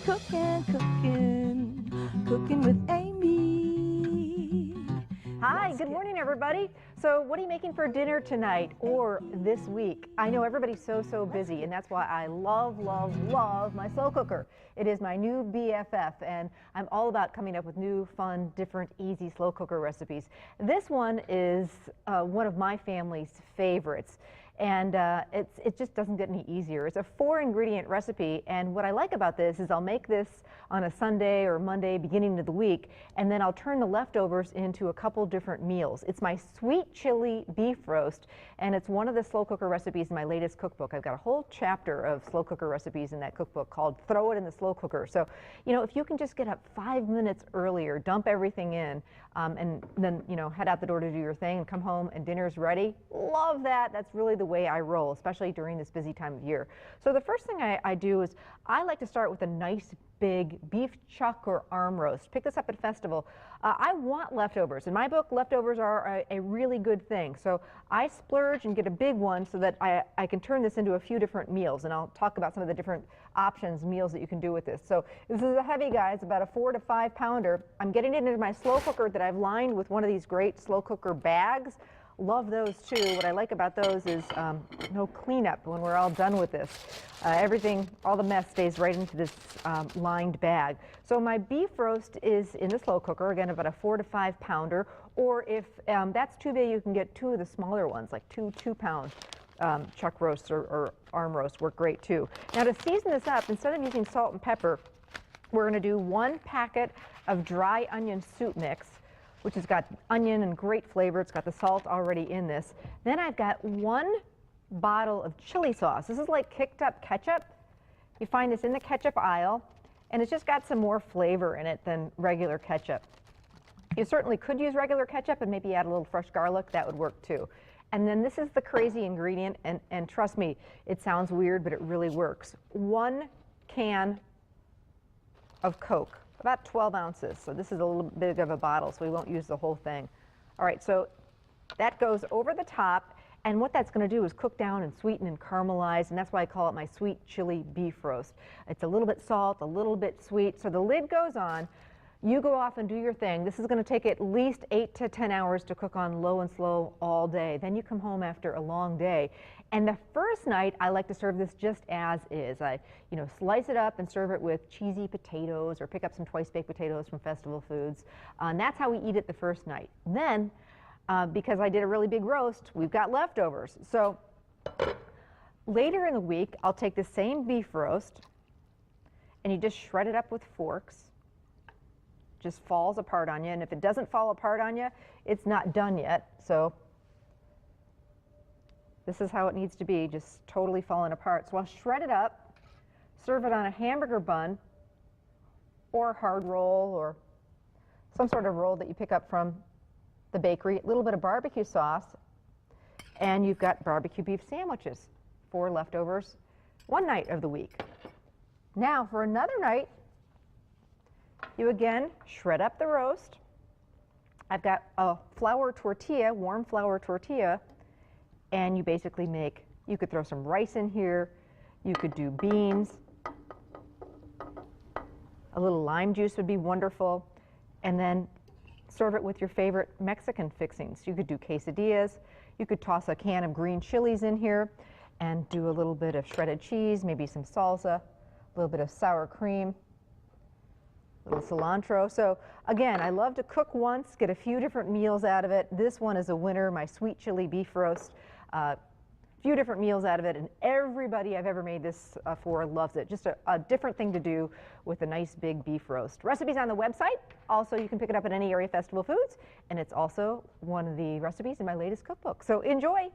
Cooking with Amy. Hi, good morning, everybody. So what are you making for dinner tonight or this week? I know everybody's so busy, and that's why I love my slow cooker. It is my new BFF, and I'm all about coming up with new, fun, different, easy slow cooker recipes. This one is one of my family's favorites. And it just doesn't get any easier. It's a 4-ingredient recipe, and what I like about this is I'll make this on a Sunday or Monday beginning of the week, and then I'll turn the leftovers into a couple different meals. It's my sweet chili beef roast, and it's one of the slow cooker recipes in my latest cookbook. I've got a whole chapter of slow cooker recipes in that cookbook called Throw It in the Slow Cooker. So, you know, if you can just get up 5 minutes earlier, dump everything in, and then, you know, head out the door to do your thing and come home and dinner's ready, love that. That's really the way I roll, especially during this busy time of year. So the first thing I do is I like to start with a nice big beef chuck or arm roast. Pick this up at festival. I want leftovers. In my book, leftovers are a really good thing. So I splurge and get a big one so that I can turn this into a few different meals, and I'll talk about some of the different options, meals that you can do with this. So this is a heavy, guys, about a 4 to 5 pounder. I'm getting it into my slow cooker that I've lined with one of these great slow cooker bags. Love those too. What I like about those is no cleanup when we're all done with this. Everything, all the mess stays right into this lined bag. So my beef roast is in the slow cooker, again about a 4 to 5 pounder, or if that's too big, you can get 2 of the smaller ones, like two 2-pound chuck roasts or arm roasts work great too. Now to season this up, instead of using salt and pepper, we're going to do 1 packet of dry onion soup mix, which has got onion and great flavor. It's got the salt already in this. Then I've got 1 bottle of chili sauce. This is like kicked up ketchup. You find this in the ketchup aisle, and it's just got some more flavor in it than regular ketchup. You certainly could use regular ketchup and maybe add a little fresh garlic. That would work too. And then this is the crazy ingredient, and trust me, it sounds weird, but it really works. 1 can of Coke. About 12 ounces, so this is a little big of a bottle, so we won't use the whole thing. All right, so that goes over the top, and what that's going to do is cook down and sweeten and caramelize, and that's why I call it my sweet chili beef roast. It's a little bit salt, a little bit sweet, so the lid goes on. You go off and do your thing. This is going to take at least 8 to 10 hours to cook on low and slow all day. Then you come home after a long day. And the first night, I like to serve this just as is. I, slice it up and serve it with cheesy potatoes or pick up some twice-baked potatoes from Festival Foods. And that's how we eat it the first night. Then, because I did a really big roast, we've got leftovers. So later in the week, I'll take the same beef roast, and you just shred it up with forks. Just falls apart on you, and if it doesn't fall apart on you, it's not done yet. So this is how it needs to be, just totally falling apart. So I'll shred it up, serve it on a hamburger bun or a hard roll or some sort of roll that you pick up from the bakery, a little bit of barbecue sauce, and you've got barbecue beef sandwiches for leftovers one night of the week. Now for another night, you again shred up the roast. I've got a flour tortilla, warm flour tortilla, and you basically you could throw some rice in here, you could do beans, a little lime juice would be wonderful, and then serve it with your favorite Mexican fixings. You could do quesadillas, you could toss a can of green chilies in here, and do a little bit of shredded cheese, maybe some salsa, a little bit of sour cream, little cilantro. So again, I love to cook once, get a few different meals out of it. This one is a winner, my sweet chili beef roast. Few different meals out of it, and everybody I've ever made this for loves it. Just a different thing to do with a nice big beef roast. Recipes on the website. Also, you can pick it up at any area Festival Foods, and it's also one of the recipes in my latest cookbook. So enjoy.